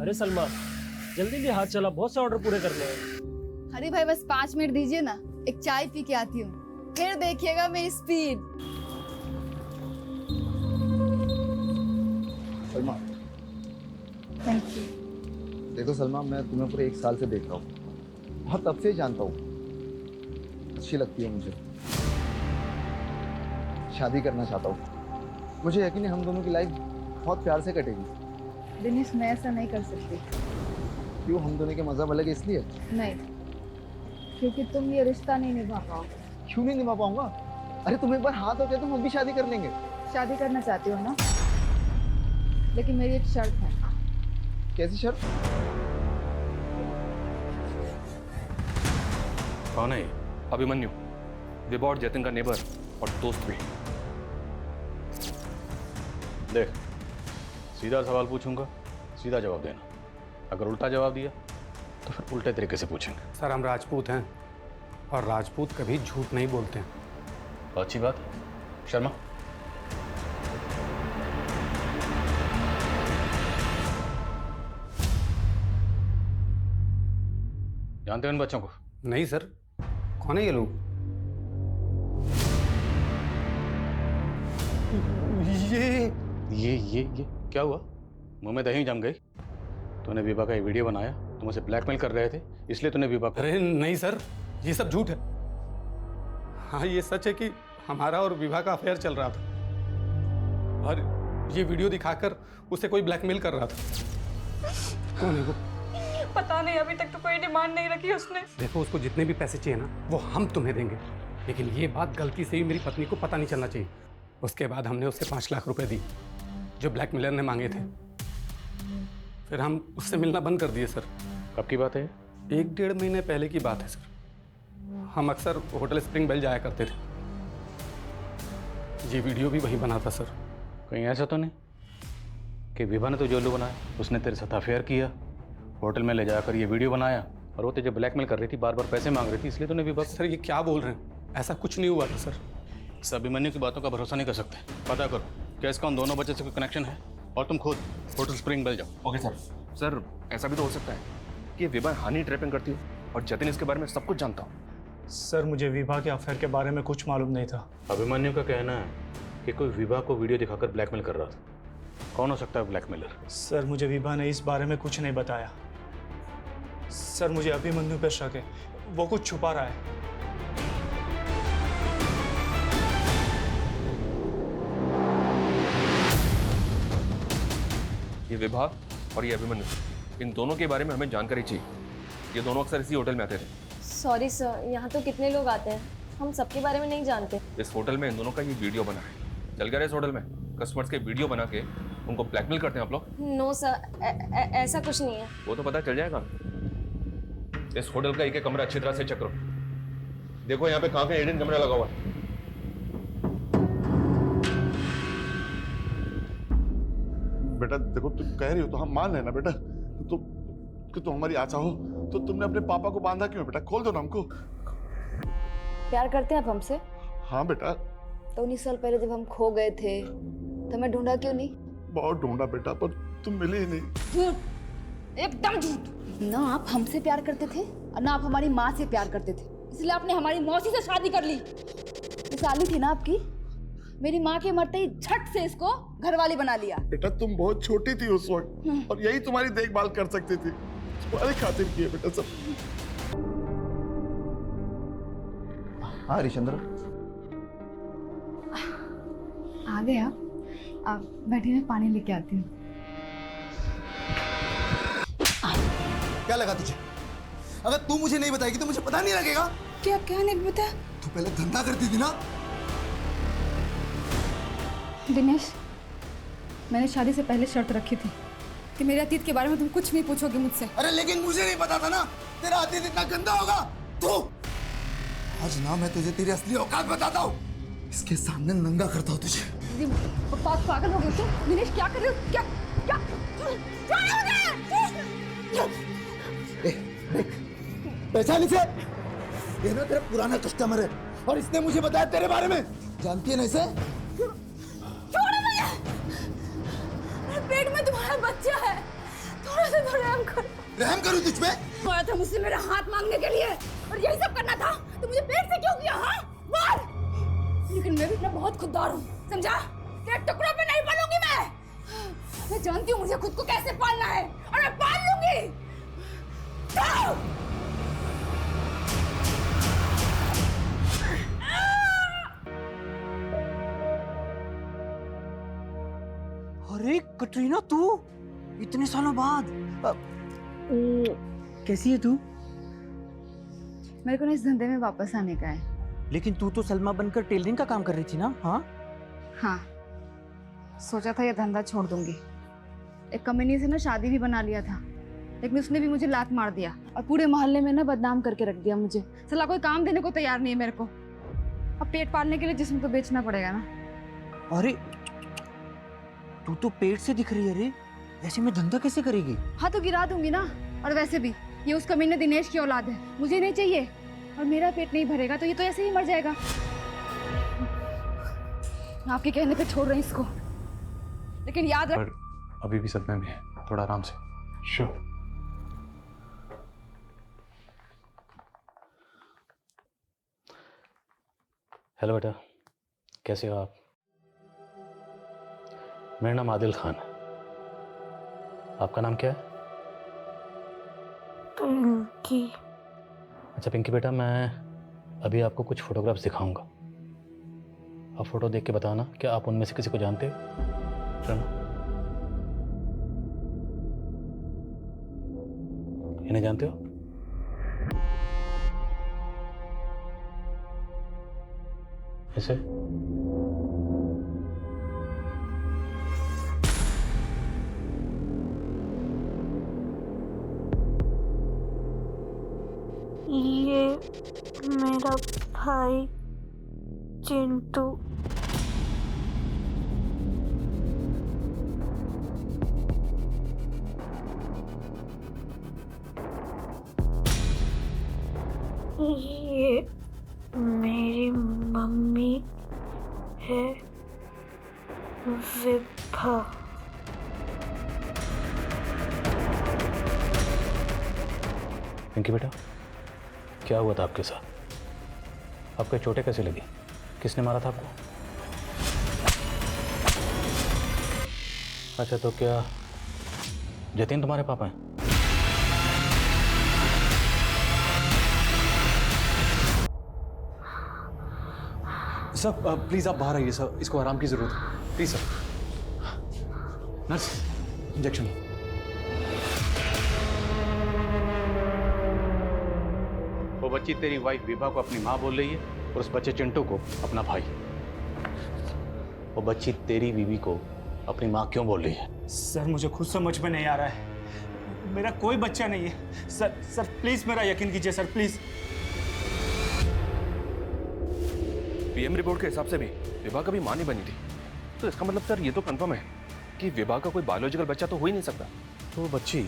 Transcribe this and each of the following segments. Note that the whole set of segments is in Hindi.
अरे सलमा, जल्दी भी हाथ चला, बहुत से ऑर्डर पूरे करने हैं। अरे भाई बस 5 मिनट दीजिए ना, एक चाय पी के आती हूँ, फिर देखिएगा मेरी स्पीड। Salma, thank you. देखो सलमा, मैं तुम्हें पूरे 1 साल से देख रहा हूँ, बहुत तब से ही जानता हूँ। अच्छी लगती है मुझे, शादी करना चाहता हूँ। मुझे यकीन है हम दोनों की लाइफ बहुत प्यार से कटेगी। दिनेश, मैं ऐसा नहीं कर सकती। क्यों, हम दोनों के मज़हब अलग है इसलिए? नहीं, क्योंकि तुम ये रिश्ता नहीं निभा पाओगे। क्यों नहीं निभा पाऊंगा? अरे तुम एक बार हाँ तो कहते, हम भी शादी कर लेंगे। शादी करना चाहती हो ना, लेकिन मेरी एक शर्त है। कैसी शर्त? कौन है ये? अभिमन्यु, विभा और जतिन का नेबर और दोस्त भी। देख, सीधा सवाल पूछूंगा, सीधा जवाब देना। अगर उल्टा जवाब दिया तो फिर उल्टे तरीके से पूछेंगे। सर, हम राजपूत हैं और राजपूत कभी झूठ नहीं बोलते हैं। तो अच्छी बात है। शर्मा, जानते हो इन बच्चों को? नहीं सर, कौन है ये लोग? ये क्या हुआ? मुंह में दही जम गई? तूने विभा का ये वीडियो बनाया, तुम उसे ब्लैकमेल कर रहे थे, इसलिए तूने विभा को... अरे नहीं सर, ये सब झूठ है। हाँ, ये सच है कि हमारा और विभा का अफेयर चल रहा था और ये वीडियो दिखाकर उसे कोई ब्लैकमेल कर रहा था। कौन है वो? पता नहीं, अभी तक तो कोई डिमांड नहीं रखी उसने। देखो, उसको जितने भी पैसे चाहिए ना, वो हम तुम्हें देंगे, लेकिन ये बात गलती से ही मेरी पत्नी को पता नहीं चलना चाहिए। उसके बाद हमने उससे 5 लाख रुपए दी जो ब्लैकमेलर ने मांगे थे। फिर हम उससे मिलना बंद कर दिए सर। कब की बात है? 1-1.5 महीने पहले की बात है सर। हम अक्सर होटल स्प्रिंग बेल जाया करते थे। ये वीडियो भी वहीं बना था सर। कहीं ऐसा तो नहीं कि विभा ने तो जो बनाया, उसने तेरे साथ अफेयर किया, होटल में ले जाकर ये वीडियो बनाया और वो तुझे ब्लैकमेल कर रही थी, बार बार पैसे मांग रही थी, इसलिए तूने विभा... सर, ये क्या बोल रहे हैं? ऐसा कुछ नहीं हुआ था सर। इस अभिमन्यु की बातों का भरोसा नहीं कर सकते। पता करो क्या इसका उन दोनों बच्चे से कोई कनेक्शन है, और तुम खुद होटल स्प्रिंग बेल जाओ। Okay sir. सर, ऐसा भी तो हो सकता है कि विभा हानि ट्रैपिंग करती हो और जतिन इसके बारे में सब कुछ जानता हूँ। सर, मुझे विभा के अफेयर के बारे में कुछ मालूम नहीं था। अभिमन्यु का कहना है कि कोई विभा को वीडियो दिखाकर ब्लैकमेल कर रहा था। कौन हो सकता है ब्लैकमेलर? सर, मुझे विभा ने इस बारे में कुछ नहीं बताया। सर, मुझे अभिमन्यु पे शक है, वो कुछ छुपा रहा है। ये विभा और ये अभिमन्यु, इन दोनों के बारे में हमें जानकारी चाहिए। ये दोनों अक्सर इसी होटल में आते थे। सॉरी सर, यहाँ तो कितने लोग आते हैं, हम सबके बारे में नहीं जानते। इस होटल में इन दोनों का ये वीडियो बना है। चल गया इस होटल में कस्टमर्स के वीडियो बना के उनको ब्लैकमेल करते हैं आप लोग? नो सर, ऐसा कुछ नहीं है। वो तो पता चल जाएगा। इस होटल का एक एक कमरा अच्छी तरह से चेक करो। देखो यहाँ पे कहाँ पे हिडन कैमरा लगा हुआ है। बेटा देखो, तुम कह रही हो तो हम मान लेना बेटा। तो कि तुम हमारी आशा हो, तो तुमने अपने पापा को बांधा क्यों बेटा? खोल दो ना हमको। प्यार करते हैं आप हमसे? हाँ बेटा। तो 19 साल पहले जब हम खो गए थे तो हमें ढूंढा क्यों नहीं? बहुत ढूंढा बेटा, पर तुम मिले ही नहीं। झूठ, एकदम झूठ। ना आप हमसे प्यार करते थे और ना आप हमारी माँ से प्यार करते थे, इसलिए आपने हमारी मौसी से शादी कर ली। ये साली थी ना आपकी, मेरी माँ के मरते ही झट से इसको घरवाली बना लिया। बेटा तुम बहुत छोटी थी उस वक्त, और यही तुम्हारी देखभाल कर सकती थी। तुम्हारी खातिर किए बेटा सब। हाँ हरिश्चंद्र, आ गए आप बैठिए, मैं पानी लेके आती हूँ। क्या लगा तुझे? अगर तू मुझे नहीं बताएगी तो मुझे पता नहीं लगेगा। क्या क्या नहीं बता? तू पहले धंधा करती थी ना। दिनेश, मैंने शादी से पहले शर्त रखी थी कि मेरे अतीत के बारे में तुम कुछ नहीं पूछोगे मुझसे। अरे लेकिन मुझे नहीं पता था ना तेरा अतीत इतना गंदा होगा। तू आज ना मैं तुझे तेरी असली औकात बताता हूँ, इसके सामने नंगा करता हूँ तुझे। पागल हो गए तुम? दिनेश क्या कर रहे हो? क्या क्या पहचान इसे? ये ना तेरा पुराना कस्टमर है और इसने मुझे बताया तेरे बारे में। जानती है ना इसे? पेट में तुम्हारा बच्चा है, थोड़ा से थोड़ा रहम करूं तुझ पे? आया था मुझसे मेरा हाथ मांगने के लिए और यही सब करना था तो मुझे पेट से क्यों किया? हाँ बोल। लेकिन मैं भी इतना बहुत खुददार हूँ, समझा? तेरे टुकड़ों पे नहीं बनूंगी मैं जानती हूँ मुझे खुद को कैसे पालना है और मैं पाल लूंगी। जाओ। अरे कटरीना, तू इतने सालों बाद कैसी है तू? मेरे को ना इस धंधे में वापस आने का है। लेकिन तू तो सलमा बनकर टेलरिंग का काम कर रही थी ना? हाँ, सोचा था ये धंधा छोड़ दूंगी। एक कमीनी से ना शादी भी बना लिया था, लेकिन उसने भी मुझे लात मार दिया और पूरे मोहल्ले में ना बदनाम करके रख दिया मुझे। साला कोई काम देने को तैयार नहीं है मेरे को। अब पेट पालने के लिए जिस्म तो बेचना पड़ेगा ना। अरे तू तो पेट से दिख रही है रे, ऐसे में धंधा कैसे करेगी? हाँ तो गिरा दूंगी ना। और वैसे भी ये उस कमीने दिनेश की औलाद है, मुझे नहीं चाहिए। और मेरा पेट नहीं भरेगा तो ये तो ऐसे ही मर जाएगा। आपके कहने पे छोड़ रहे हैं इसको, लेकिन याद रख। पर अभी भी सदमे में है, थोड़ा आराम से। श्योर। हेलो बेटा, कैसे हो आप? मेरा नाम आदिल खान है। आपका नाम क्या है? पिंकी। अच्छा पिंकी बेटा, मैं अभी आपको कुछ फोटोग्राफ्स दिखाऊंगा। आप फोटो देख के बताना क्या आप उनमें से किसी को जानते हो? चलो, इन्हें जानते हो? इसे? ये मेरा भाई चिंटू। ये मेरी मम्मी है विभा। पिंकी बेटा, क्या हुआ था आपके साथ? आपको चोटें कैसे लगी? किसने मारा था आपको? अच्छा, तो क्या जतिन तुम्हारे पापा हैं? सर प्लीज़ आप बाहर आइए सर, इसको आराम की ज़रूरत है। Please sir. Nurse, injection. वो बच्ची तेरी वाइफ विभा को अपनी माँ बोल रही है और उस बच्चे चिंटू को अपना भाई। वो बच्ची तेरी बीवी को अपनी माँ क्यों बोल रही है? सर मुझे खुद समझ में नहीं आ रहा है। मेरा कोई बच्चा नहीं है। सर प्लीज मेरा यकीन कीजिए सर, प्लीज। पीएम रिपोर्ट के हिसाब से भी विभा कभी मां नहीं बनी थी, तो इसका मतलब सर ये तो कंफर्म है कि विभा का कोई बायोलॉजिकल बच्चा तो हो ही नहीं सकता। तो वो बच्ची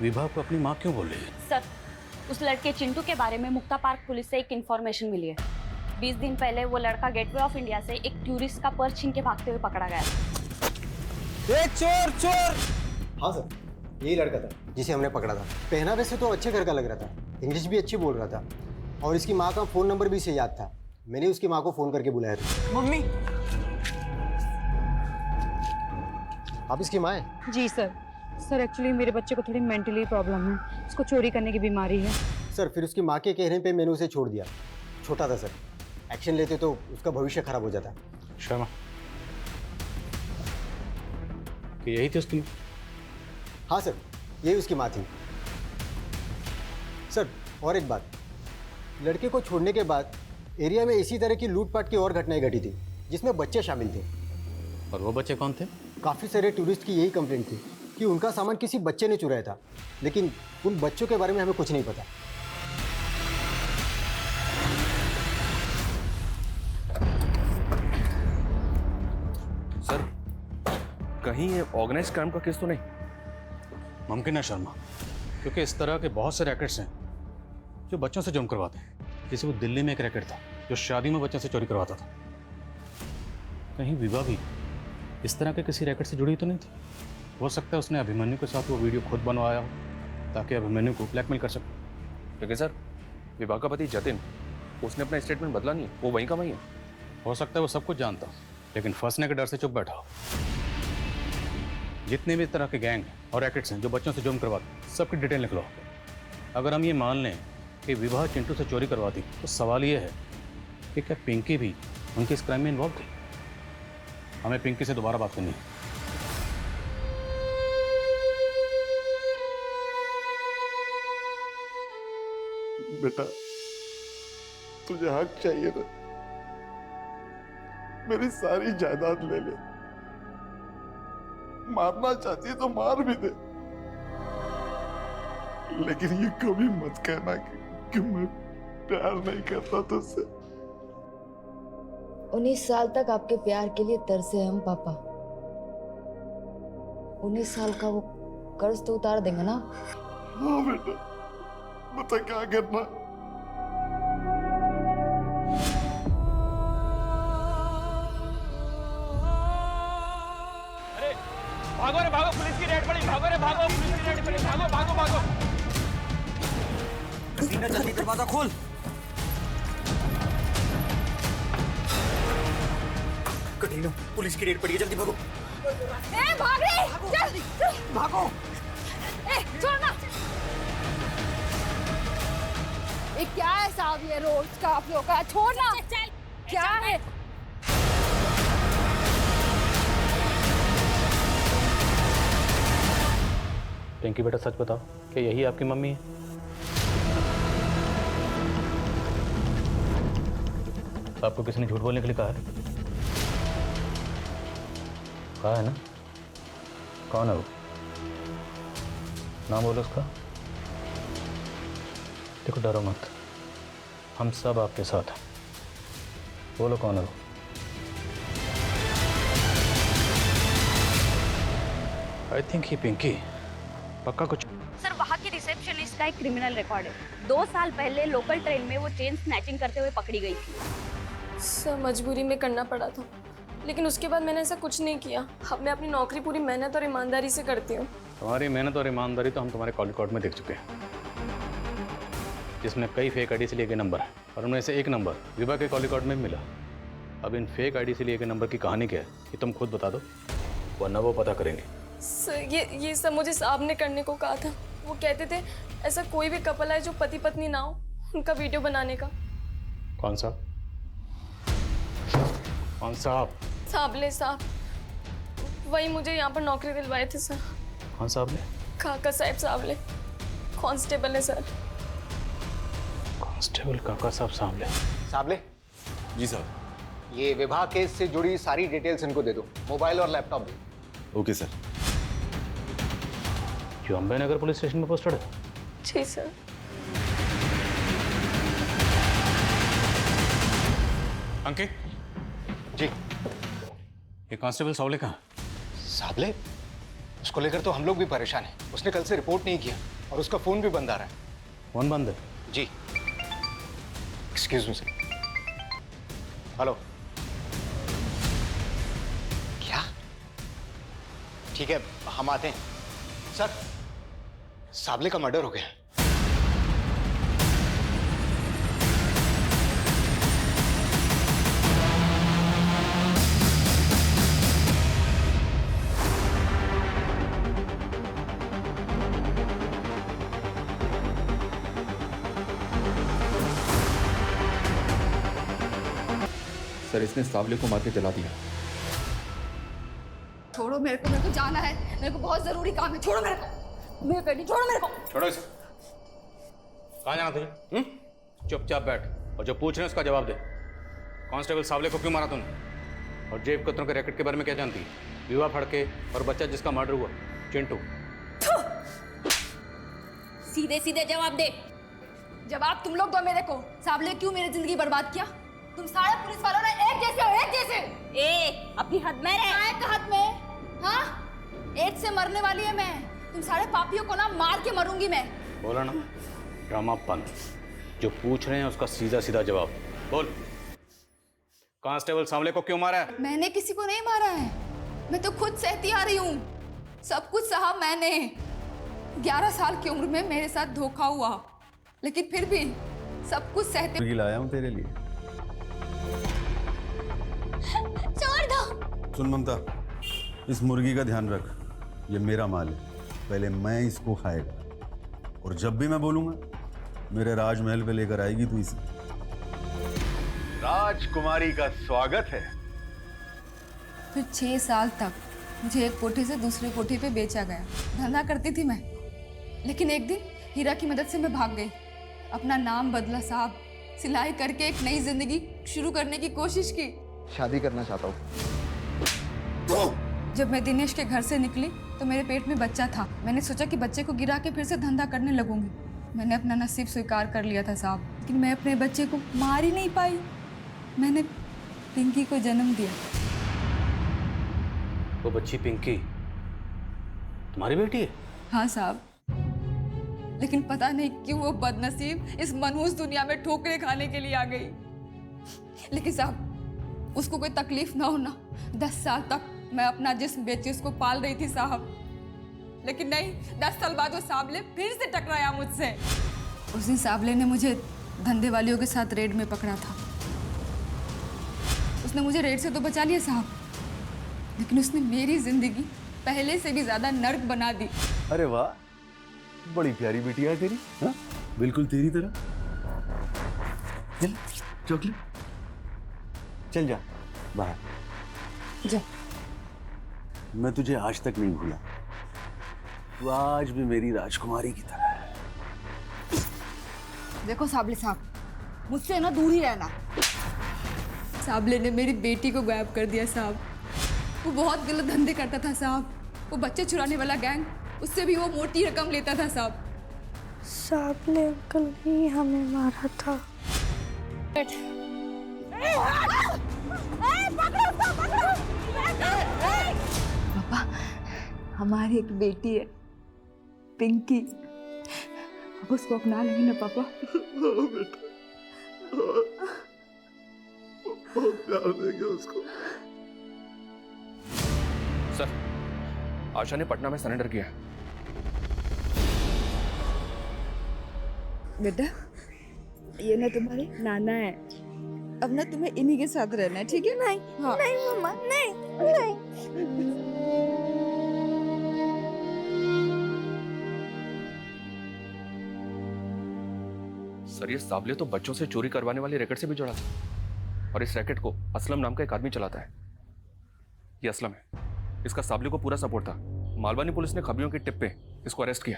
विभा को अपनी माँ क्यों बोल रही है? सर, उस लड़के चिंटू के बारे में मुक्ता पार्क पुलिस से एक इन्फॉर्मेशन मिली है। 20 दिन पहले वो लड़का गेटवे ऑफ इंडिया से एक टूरिस्ट का पर्स छीन के भागते हुए पकड़ा गया। चोर चोर! हाँ सर, यही लड़का था जिसे हमने पकड़ा था। पहनावे से तो अच्छे घर का लग रहा था, इंग्लिश भी अच्छी बोल रहा था और इसकी माँ का फ़ोन नंबर भी इसे याद था। मैंने उसकी माँ को फ़ोन करके बुलाया था। मम्मी! आप इसकी माँ हैं? जी सर। सर एक्चुअली मेरे बच्चे को थोड़ी मेंटली प्रॉब्लम है, उसको चोरी करने की बीमारी है। सर फिर उसकी माँ के कहने पे मैंने उसे छोड़ दिया। छोटा था सर, एक्शन लेते तो उसका भविष्य खराब हो जाता। शर्मा, कि यही थी उसकी? हाँ सर, यही उसकी माँ थी। सर और एक बात, लड़के को छोड़ने के बाद एरिया में इसी तरह की लूटपाट की और घटनाएं घटी थी जिसमें बच्चे शामिल थे। और वो बच्चे कौन थे? काफ़ी सारे टूरिस्ट की यही कंप्लेंट थी कि उनका सामान किसी बच्चे ने चुराया था, लेकिन उन बच्चों के बारे में हमें कुछ नहीं पता। सर कहीं ये ऑर्गेनाइज क्राइम का केस तो नहीं? मुमकिन है शर्मा, क्योंकि इस तरह के बहुत से रैकेट्स हैं जो बच्चों से जुर्म करवाते हैं। जैसे वो दिल्ली में एक रैकेट था जो शादी में बच्चों से चोरी करवाता था। कहीं विभा भी इस तरह के किसी रैकेट से जुड़ी तो नहीं थी? हो सकता है उसने अभिमन्यु के साथ वो वीडियो खुद बनवाया हो ताकि अभिमन्यु को ब्लैकमेल कर सके। लेकिन सर, विभा का पति जतिन, उसने अपना स्टेटमेंट बदला नहीं, वो वहीं का वहीं है। हो सकता है वो सब कुछ जानता, लेकिन फंसने के डर से चुप बैठा हो। जितने भी तरह के गैंग और रैकेट्स हैं जो बच्चों से जुर्म करवाते, सबकी डिटेल निकलो। अगर हम ये मान लें कि विभा चिंटू से चोरी करवाती, तो सवाल ये है कि क्या पिंकी भी उनके इस क्राइम में इन्वॉल्व थी? हमें पिंकी से दोबारा बात करनी है। बेटा, तुझे हक चाहिए ना, मेरी सारी जायदाद ले ले, मारना चाहती है तो मार भी दे, लेकिन ये कभी मत कहना कि मैं प्यार नहीं करता तुझसे। 19 साल तक आपके प्यार के लिए तरसे हम पापा। 19 साल का वो कर्ज तो उतार देंगे ना? हाँ बेटा, बता क्या करना। भागो रे भागो, पुलिस की रेड पड़ी, भागो रे भागो, पुलिस की रेड पड़ी, भागो भागो भागो। सीना जल्दी दरवाजा खोल। कटीनो, पुलिस की रेड पड़ी है, जल्दी भागो। ए भाग रे, चल चल भागो। ए छोड़ना। ये क्या है साहब, ये रोज का आप लोग का, छोड़ना। क्या है? पिंकी बेटा, सच बताओ कि यही आपकी मम्मी है? आपको किसी ने झूठ बोलने के लिए कहा है? कहा है ना? कौन है वो? नाम बोलो उसका। देखो, डरो मत, हम सब आपके साथ हैं। बोलो कौन है वो? I think he Pinky. पक्का कुछ? सर, वहाँ की रिसेप्शनिस्ट का एक क्रिमिनल रिकॉर्ड है। 2 साल पहले लोकल ट्रेन में वो चेन स्नैचिंग करते हुए पकड़ी गई थी। सर, मजबूरी में करना पड़ा था, लेकिन उसके बाद मैंने ऐसा कुछ नहीं किया। अब मैं अपनी नौकरी पूरी मेहनत और ईमानदारी से करती हूँ। तुम्हारी मेहनत और ईमानदारी तो हम तुम्हारे कॉल रिकॉर्ड में देख चुके हैं, जिसमें कई फेक आईडी से लिए गए नंबर है, और उनमें से एक नंबर विभा के कॉल रिकॉर्ड में मिला। अब इन फेक आईडी से लिए गए नंबर की कहानी क्या है, ये तुम खुद बता दो, वरना वो पता करेंगे। सर, ये सब मुझे साहब ने करने को कहा था। वो कहते थे ऐसा कोई भी कपल है जो पति पत्नी ना हो, उनका वीडियो बनाने का। कौन सा? कौन साहब? साबले साहब, वही मुझे यहाँ पर नौकरी दिलवाए थे सर। कौन साहब ने? काका साहब साबले, कांस्टेबल है सर। कांस्टेबल काका साहब सामले। साबले जी साहब। ये विवाह केस से जुड़ी सारी डिटेल्स इनको दे दो, मोबाइल और लैपटॉप दो। Okay sir. जो अम्बे नगर पुलिस स्टेशन में पोस्टेड है? जी सर। अंकित जी। ये कांस्टेबल सावले कहाँ? साबले, उसको लेकर तो हम लोग भी परेशान हैं। उसने कल से रिपोर्ट नहीं किया और उसका फोन भी बंद आ रहा है। फोन बंद है? जी। Excuse me sir. हेलो। क्या? ठीक है, हम आते हैं। सर, साबले का मर्डर हो गया। सर, इसने सावले को मार के जला दिया। छोड़ो मेरे को जाना है, मेरे को बहुत जरूरी काम है। छोड़ो मेरे को, छोड़ो मेरे को। छोड़ो इसे। कहाँ जाना तुझे? चुपचाप बैठ और जो पूछ रहे हैं उसका जवाब दे। कांस्टेबल सावले को क्यों मारा तूने? और जेब कतरों के रैकेट के बारे में क्या जानती है? विवाह फड़के और बच्चा जिसका मर्डर हुआ, चिंटू। सीधे सीधे जवाब दे। जवाब तुम लोग दो मेरे को। सावले क्यों मेरी जिंदगी बर्बाद किया? तुम सारे पुलिस वालों ने एक जैसे हो, एक जैसे। ए, अपनी हद में रह। काय का हद में? हाँ, एड्स से मरने वाली है मैं। तुम सारे पापियों को ना मार के मरूंगी मैं। बोला ना, ड्रामा बंद। जो पूछ रहे हैं उसका सीधा सीधा जवाब बोल। कांस्टेबल सावले को क्यों मारा है? मैंने किसी को नहीं मारा है, मैं तो खुद सहती आ रही हूँ। सब कुछ सहा मैंने। 11 साल की उम्र में मेरे साथ धोखा हुआ, लेकिन फिर भी सब कुछ सहते। मुर्गी लाया हूँ तेरे लिए। छोड़ दो। सुन ममता, इस मुर्गी का ध्यान रख, ये मेरा माल है, पहले मैं इसको खाएगा और जब भी मैं बोलूंगा मेरे राजमहल पे लेकर आएगी तू इसे। राजकुमारी का स्वागत है। फिर 6 साल तक मुझे एक कोठे से दूसरे कोठे पे बेचा गया। धंधा करती थी मैं, लेकिन एक दिन हीरा की मदद से मैं भाग गई। अपना नाम बदला साहब, सिलाई करके एक नई जिंदगी शुरू करने की कोशिश की। शादी करना चाहता हूँ। जब मैं दिनेश के घर से निकली तो मेरे पेट में बच्चा था। मैंने सोचा कि बच्चे को गिरा के फिर से धंधा करने लगूंगी। मैंने अपना नसीब स्वीकार कर लिया था साहब, लेकिन मैं अपने बच्चे को मार ही नहीं पाई। मैंने पिंकी को जन्म दिया। वो बच्ची पिंकी तुम्हारी बेटी है? हाँ साहब, लेकिन पता नहीं क्यों वो बदनसीब इस मनहूस दुनिया में ठोकरें खाने के लिए आ गई। लेकिन साहब, उसको कोई तकलीफ ना होना। 10 साल तक मैं अपना जिस्म बेची उसको पाल रही थी साहब, लेकिन नहीं, 10 साल बाद वो सांवले फिर से टकराया मुझसे। उस दिन सांवले ने मुझे धंधे वालियों के साथ रेड में पकड़ा था। उसने मुझे रेड से तो बचा लिया साहब, लेकिन उसने मेरी जिंदगी पहले से भी ज्यादा नर्क बना दी। अरे वाह, बड़ी प्यारी बिटिया है तेरी। हाँ, बिल्कुल तेरी तरह। चल चॉकलेट, चल जा बाहर जा। मैं तुझे आज तक नहीं भूला, तू आज भी मेरी राजकुमारी की तरह है। देखो साबले साहब, मुझसे ना दूर ही रहना। साबले ने मेरी बेटी को गायब कर दिया साहब। वो बहुत गलत धंधे करता था साहब। वो बच्चे चुराने वाला गैंग, उससे भी वो मोटी रकम लेता था साहब। साबले अंकल ही हमें मारा था। पापा, हमारी एक बेटी है पिंकी, अब उसको अपना लेंगे ना पापा? बेटा, बहुत प्यार देंगे उसको। सर, आशा ने पटना में सरेंडर किया। बेटा, ये ना तुम्हारे नाना है। अब ना तुम्हें इन्हीं के साथ रहना है, ठीक है? नहीं, हाँ। नहीं मम्मा, नहीं, नहीं। सर, ये साबले तो बच्चों से चोरी करवाने वाले रैकेट से भी जुड़ा था, और इस रैकेट को असलम नाम का एक आदमी चलाता है। ये असलम है, इसका साबले को पूरा सपोर्ट था। मालवानी पुलिस ने खबरियों की टिप पे इसको अरेस्ट किया।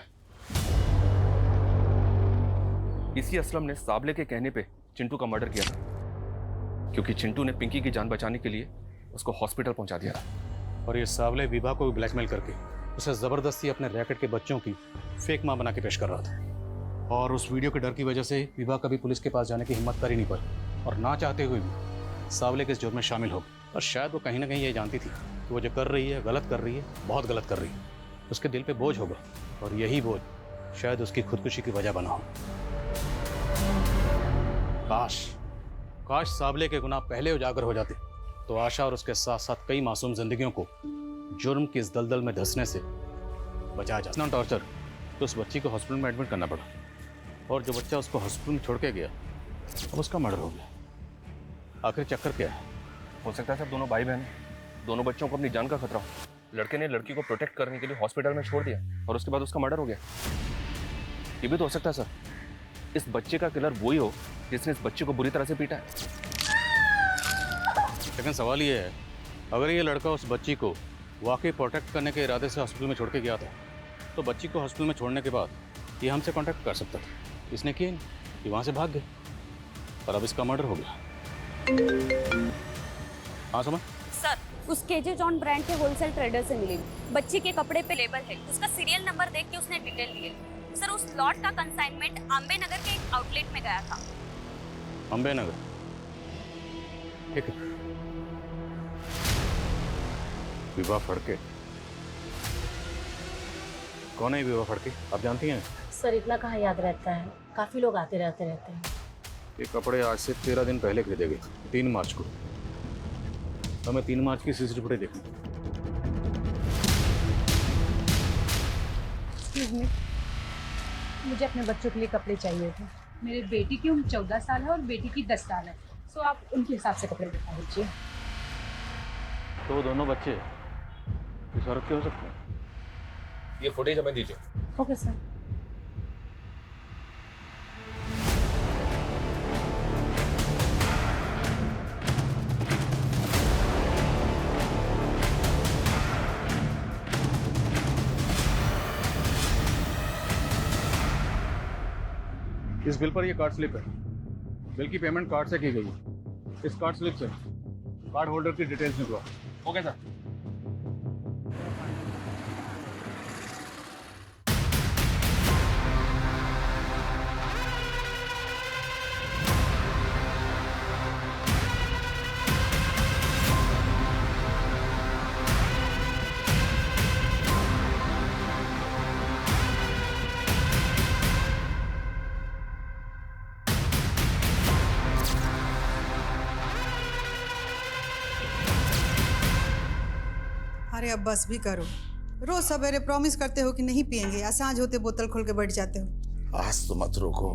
इसी असलम ने साबले के कहने पे चिंटू का मर्डर किया था, क्योंकि चिंटू ने पिंकी की जान बचाने के लिए उसको हॉस्पिटल पहुंचा दिया था। और ये सावले विभा को ब्लैकमेल करके उसे जबरदस्ती अपने रैकेट के बच्चों की फेक मां बना के पेश कर रहा था। और उस वीडियो के डर की वजह से विभा कभी पुलिस के पास जाने की हिम्मत कर ही नहीं पाई, और ना चाहते हुए भी सावले के इस जुर्म में शामिल हो गई। और शायद वो कहीं ना कहीं ये जानती थी कि वो जो कर रही है गलत कर रही है, बहुत गलत कर रही है। उसके दिल पे बोझ होगा, और यही बोझ शायद उसकी खुदकुशी की वजह बना हो। काश सावले के गुनाह पहले उजागर हो जाते तो आशा और उसके साथ साथ कई मासूम जिंदगियों को जुर्म की इस दलदल में धंसने से बचाया जा। नॉन टॉर्चर तो उस बच्ची को हॉस्पिटल में एडमिट करना पड़ा, और जो बच्चा उसको हॉस्पिटल में छोड़ के गया अब उसका मर्डर हो गया। आखिर चक्कर क्या है? हो सकता है सर दोनों भाई बहन, दोनों बच्चों को अपनी जान का खतरा हो। लड़के ने लड़की को प्रोटेक्ट करने के लिए हॉस्पिटल में छोड़ दिया, और उसके बाद उसका मर्डर हो गया। ये भी तो हो सकता है सर, इस बच्चे का किलर वही हो जिसने इस बच्चे को बुरी तरह से पीटा है। लेकिन सवाल ये है, अगर ये लड़का उस बच्ची को वाकई प्रोटेक्ट करने के इरादे से हॉस्पिटल में छोड़ के गया था, तो बच्ची को हॉस्पिटल में छोड़ने के बाद ये हमसे कांटेक्ट कर सकता था। इसने किया नहीं, ये वहाँ से भाग गए, और अब इसका मर्डर हो गया। हाँ समझ सर, उस केजे जॉन ब्रांड के होलसेल ट्रेडर से मिली। बच्ची के कपड़े पे लेबल है, उसका सीरियल नंबर देख के उसने डिटेल लिए। सर, उस लॉट का कंसाइनमेंट अम्बे नगर के एक आउटलेट में गया था। अम्बे नगर, ठीक है। विभा फड़के, कौन है विभा फड़के, आप जानती हैं? सर, इतना कहाँ याद रहता है, काफी लोग आते रहते हैं। ये कपड़े आज से 13 दिन पहले खरीदे गए, 3 मार्च को। हमें 3 मार्च की सीसीटीवी फुटेज देखनी। मुझे अपने बच्चों के लिए कपड़े चाहिए थे। मेरे बेटी की उम्र 14 साल है और बेटी की 10 साल है। सो आप उनके हिसाब से कपड़े दिखा दीजिए। तो दोनों बच्चे इस औरत के हो सकते हैं? ये फुटेज हमें दीजिए। Okay sir. इस बिल पर ये कार्ड स्लिप है। बिल की पेमेंट कार्ड से की गई है। इस कार्ड स्लिप से कार्ड होल्डर की डिटेल्स निकलवा। Okay sir. अरे अब बस भी करो। रोज सवेरे प्रॉमिस करते हो कि नहीं पियेंगे, या सांझ होते बोतल खोल के बैठ जाते हो। आज तो मत रोको,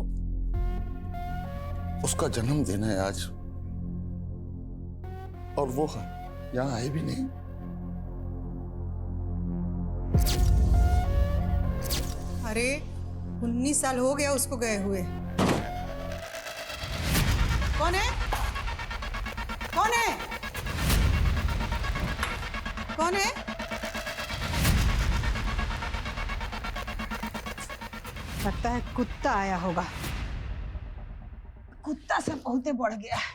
उसका जन्मदिन है आज, और वो यहाँ आए भी नहीं। अरे 19 साल हो गया उसको गए हुए। कौन है? कौन है? कौन है? लगता है कुत्ता आया होगा। कुत्ता से बहुत बढ़ गया है।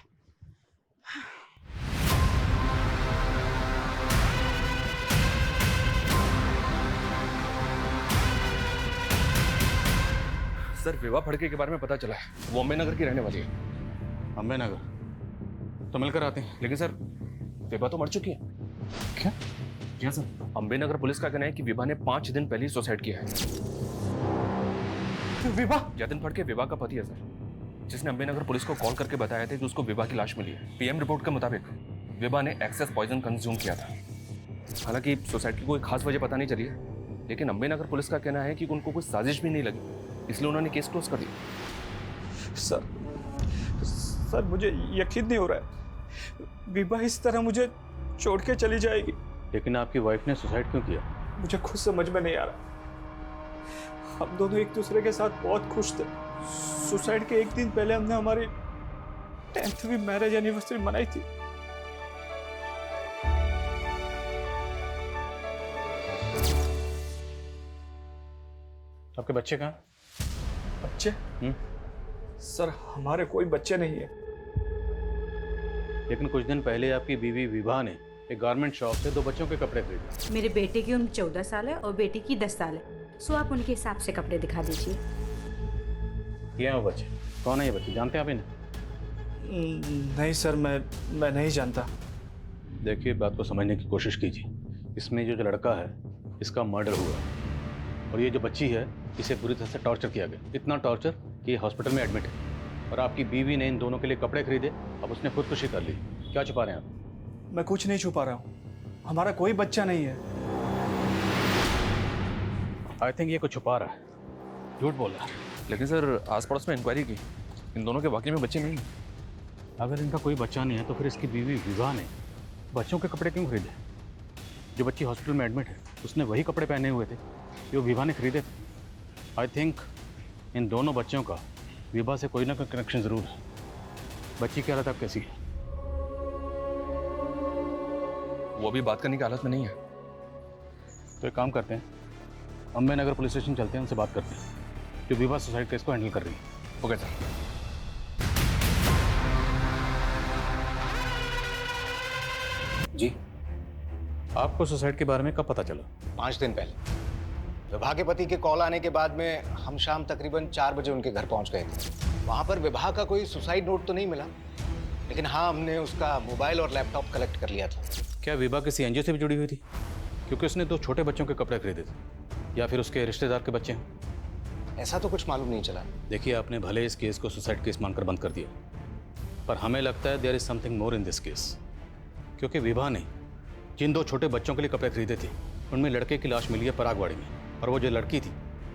सर विवाह फड़के के बारे में पता चला है, वो अम्बे नगर की रहने वाली है। अम्बे नगर? तो मिलकर आते हैं। लेकिन सर विवाह तो मर चुकी है। क्या? क्या सर? अम्बे नगर पुलिस का कहना है कि विवाह ने 5 दिन पहले ही सुसाइड किया है। विवाह? जतिन फड़के विवाह का पति है सर, जिसने अम्बे नगर पुलिस को कॉल करके बताया था कि उसको विवाह की लाश मिली है। पीएम रिपोर्ट के मुताबिक विवाह ने एक्सेस पॉइजन कंज्यूम किया था। हालांकि सुसाइड की कोई खास वजह पता नहीं चली है, लेकिन अम्बे नगर पुलिस का कहना है कि उनको कोई साजिश भी नहीं लगी, इसलिए उन्होंने केस क्लोज कर दिया। सर मुझे यकीन नहीं हो रहा है, विवाह इस तरह मुझे छोड़ के चली जाएगी। लेकिन आपकी वाइफ ने सुसाइड क्यों किया? मुझे खुद समझ में नहीं आ रहा। हम दोनों एक दूसरे के साथ बहुत खुश थे। सुसाइड के एक दिन पहले हमने हमारी 10वीं मैरिज एनिवर्सरी मनाई थी। आपके बच्चे कहाँ? बच्चे? सर हमारे कोई बच्चे नहीं है। लेकिन कुछ दिन पहले आपकी बीवी विभा ने एक गारमेंट शॉप से 2 बच्चों के कपड़े खरीदे। मेरे बेटे की उम्र 14 साल है और बेटी की 10 साल है। सो आप उनके हिसाब से कपड़े दिखा दीजिए। ये हैं वो बच्चे। कौन है ये बच्चे, जानते हैं आप इन्हें? नहीं सर, मैं नहीं जानता। देखिए बात को समझने की कोशिश कीजिए। इसमें जो लड़का है इसका मर्डर हुआ, और ये जो बच्ची है इसे बुरी तरह से टॉर्चर किया गया। इतना टॉर्चर कि ये हॉस्पिटल में एडमिट है। और आपकी बीवी ने इन दोनों के लिए कपड़े खरीदे, अब उसने खुदकुशी कर ली। क्या छुपा रहे हैं आप? मैं कुछ नहीं छुपा रहा हूँ, हमारा कोई बच्चा नहीं है। आई थिंक ये कुछ छुपा रहा है, झूठ बोल रहा है। लेकिन सर आस पड़ोस में इंक्वायरी की, इन दोनों के वाकई में बच्चे नहीं हैं। अगर इनका कोई बच्चा नहीं है तो फिर इसकी बीवी विवाह ने बच्चों के कपड़े क्यों खरीदे? जो बच्ची हॉस्पिटल में एडमिट है उसने वही कपड़े पहने हुए थे जो विवाह ने खरीदे थे। आई थिंक इन दोनों बच्चों का विवाह से कोई ना कोई कनेक्शन ज़रूर है। बच्ची की हालत अब कैसी है? वो अभी बात करने की हालत में नहीं है। तो एक काम करते हैं, अम्बे नगर पुलिस स्टेशन चलते हैं, उनसे बात करते हैं जो विवाह सुसाइड केस को हैंडल कर रही है। Okay sir. जी, आपको सुसाइड के बारे में कब पता चला? 5 दिन पहले विभा के पति के कॉल आने के बाद में हम शाम तकरीबन 4 बजे उनके घर पहुंच गए थे। वहां पर विभा का कोई सुसाइड नोट तो नहीं मिला, लेकिन हाँ हमने उसका मोबाइल और लैपटॉप कलेक्ट कर लिया था। क्या विभा किसी एनजीओ से भी जुड़ी हुई थी? क्योंकि उसने 2 छोटे बच्चों के कपड़े खरीदे थे, या फिर उसके रिश्तेदार के बच्चे हैं। ऐसा तो कुछ मालूम नहीं चला। देखिए आपने भले इस केस को सुसाइड केस मानकर बंद कर दिया, पर हमें लगता है there is something more in this case. क्योंकि विभा ने जिन 2 छोटे बच्चों के लिए कपड़े खरीदे थे उनमें लड़के की लाश मिली है परागवाड़ी में, और वो जो लड़की थी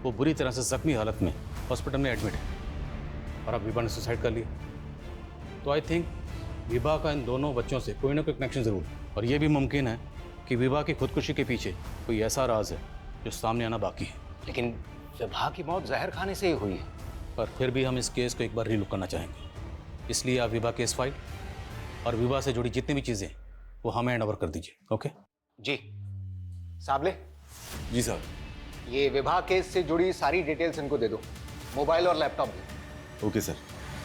वो बुरी तरह से जख्मी हालत में हॉस्पिटल में एडमिट है और अब विभा ने सुसाइड कर लिया। तो आई थिंक विभा का इन दोनों बच्चों से कोई ना कोई कनेक्शन ज़रूर है और ये भी मुमकिन है कि विभा की खुदकुशी के पीछे कोई ऐसा राज है जो सामने आना बाकी है। लेकिन विभा की मौत जहर खाने से ही हुई है। पर फिर भी हम इस केस को एक बार रीलुक करना चाहेंगे, इसलिए आप विभा केस फाइल और विभा से जुड़ी जितनी भी चीज़ें वो हमें हैंड ओवर कर दीजिए। ओके जी साबले। जी सर। ये विभा केस से जुड़ी सारी डिटेल्स इनको दे दो, मोबाइल और लैपटॉप भी। Okay sir.